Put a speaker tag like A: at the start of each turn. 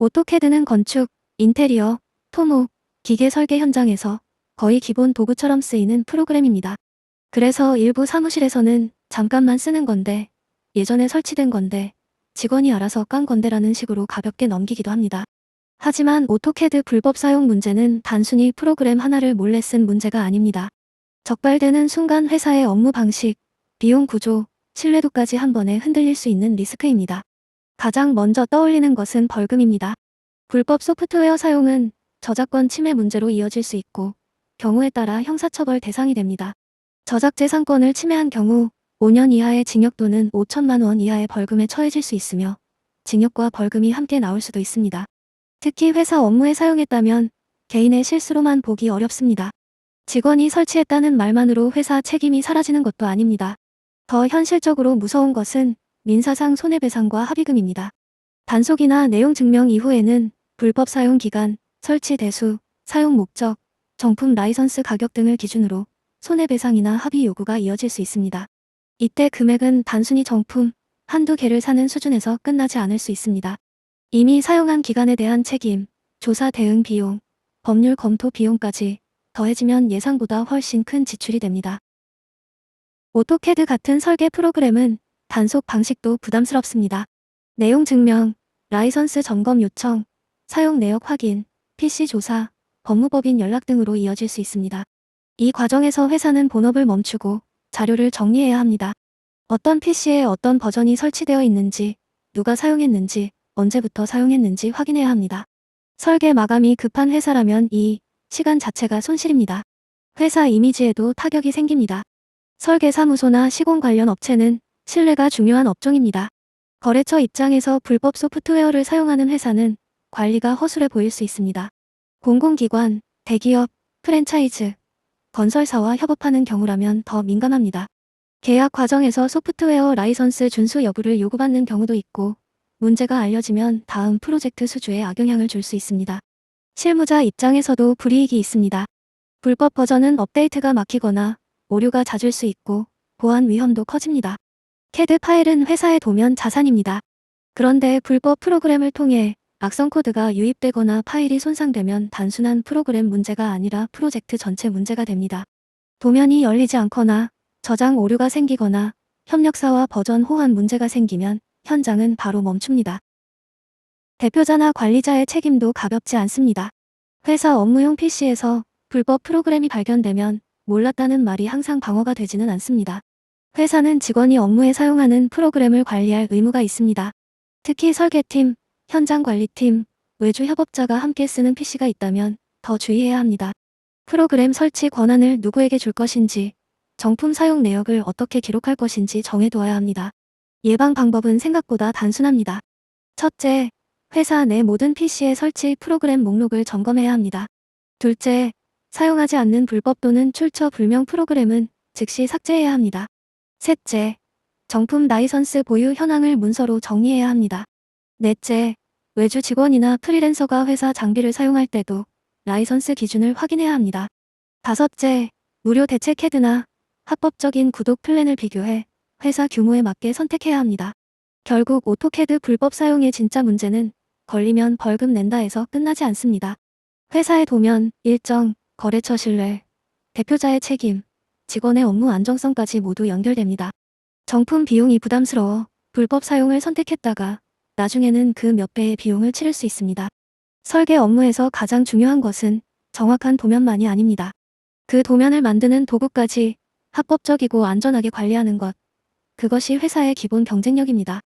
A: 오토캐드는 건축, 인테리어, 토목, 기계 설계 현장에서 거의 기본 도구처럼 쓰이는 프로그램입니다. 그래서 일부 사무실에서는 잠깐만 쓰는 건데, 예전에 설치된 건데, 직원이 알아서 깐 건데라는 식으로 가볍게 넘기기도 합니다. 하지만 오토캐드 불법 사용 문제는 단순히 프로그램 하나를 몰래 쓴 문제가 아닙니다. 적발되는 순간 회사의 업무 방식, 비용 구조, 신뢰도까지 한 번에 흔들릴 수 있는 리스크입니다. 가장 먼저 떠올리는 것은 벌금입니다. 불법 소프트웨어 사용은 저작권 침해 문제로 이어질 수 있고, 경우에 따라 형사처벌 대상이 됩니다. 저작재산권을 침해한 경우 5년 이하의 징역 또는 5천만 원 이하의 벌금에 처해질 수 있으며, 징역과 벌금이 함께 나올 수도 있습니다. 특히 회사 업무에 사용했다면 개인의 실수로만 보기 어렵습니다. 직원이 설치했다는 말만으로 회사 책임이 사라지는 것도 아닙니다. 더 현실적으로 무서운 것은 민사상 손해배상과 합의금입니다. 단속이나 내용 증명 이후에는 불법 사용 기간, 설치 대수, 사용 목적, 정품 라이선스 가격 등을 기준으로 손해배상이나 합의 요구가 이어질 수 있습니다. 이때 금액은 단순히 정품 한두 개를 사는 수준에서 끝나지 않을 수 있습니다. 이미 사용한 기간에 대한 책임, 조사 대응 비용, 법률 검토 비용까지 더해지면 예상보다 훨씬 큰 지출이 됩니다. 오토캐드 같은 설계 프로그램은 단속 방식도 부담스럽습니다. 내용 증명, 라이선스 점검 요청, 사용 내역 확인, PC 조사, 법무법인 연락 등으로 이어질 수 있습니다. 이 과정에서 회사는 본업을 멈추고 자료를 정리해야 합니다. 어떤 PC에 어떤 버전이 설치되어 있는지, 누가 사용했는지, 언제부터 사용했는지 확인해야 합니다. 설계 마감이 급한 회사라면 이 시간 자체가 손실입니다. 회사 이미지에도 타격이 생깁니다. 설계사무소나 시공 관련 업체는 신뢰가 중요한 업종입니다. 거래처 입장에서 불법 소프트웨어를 사용하는 회사는 관리가 허술해 보일 수 있습니다. 공공기관, 대기업, 프랜차이즈, 건설사와 협업하는 경우라면 더 민감합니다. 계약 과정에서 소프트웨어 라이선스 준수 여부를 요구받는 경우도 있고, 문제가 알려지면 다음 프로젝트 수주에 악영향을 줄 수 있습니다. 실무자 입장에서도 불이익이 있습니다. 불법 버전은 업데이트가 막히거나 오류가 잦을 수 있고 보안 위험도 커집니다. 캐드 파일은 회사의 도면 자산입니다. 그런데 불법 프로그램을 통해 악성 코드가 유입되거나 파일이 손상되면 단순한 프로그램 문제가 아니라 프로젝트 전체 문제가 됩니다. 도면이 열리지 않거나 저장 오류가 생기거나 협력사와 버전 호환 문제가 생기면 현장은 바로 멈춥니다. 대표자나 관리자의 책임도 가볍지 않습니다. 회사 업무용 PC에서 불법 프로그램이 발견되면 몰랐다는 말이 항상 방어가 되지는 않습니다. 회사는 직원이 업무에 사용하는 프로그램을 관리할 의무가 있습니다. 특히 설계팀, 현장관리팀, 외주 협업자가 함께 쓰는 PC가 있다면 더 주의해야 합니다. 프로그램 설치 권한을 누구에게 줄 것인지, 정품 사용 내역을 어떻게 기록할 것인지 정해두어야 합니다. 예방 방법은 생각보다 단순합니다. 첫째, 회사 내 모든 PC의 설치 프로그램 목록을 점검해야 합니다. 둘째, 사용하지 않는 불법 또는 출처 불명 프로그램은 즉시 삭제해야 합니다. 셋째, 정품 라이선스 보유 현황을 문서로 정리해야 합니다. 넷째, 외주 직원이나 프리랜서가 회사 장비를 사용할 때도 라이선스 기준을 확인해야 합니다. 다섯째, 무료 대체 캐드나 합법적인 구독 플랜을 비교해 회사 규모에 맞게 선택해야 합니다. 결국 오토캐드 불법 사용의 진짜 문제는 걸리면 벌금 낸다에서 끝나지 않습니다. 회사의 도면, 일정, 거래처 신뢰, 대표자의 책임, 직원의 업무 안정성까지 모두 연결됩니다. 정품 비용이 부담스러워 불법 사용을 선택했다가 나중에는 그 몇 배의 비용을 치를 수 있습니다. 설계 업무에서 가장 중요한 것은 정확한 도면만이 아닙니다. 그 도면을 만드는 도구까지 합법적이고 안전하게 관리하는 것. 그것이 회사의 기본 경쟁력입니다.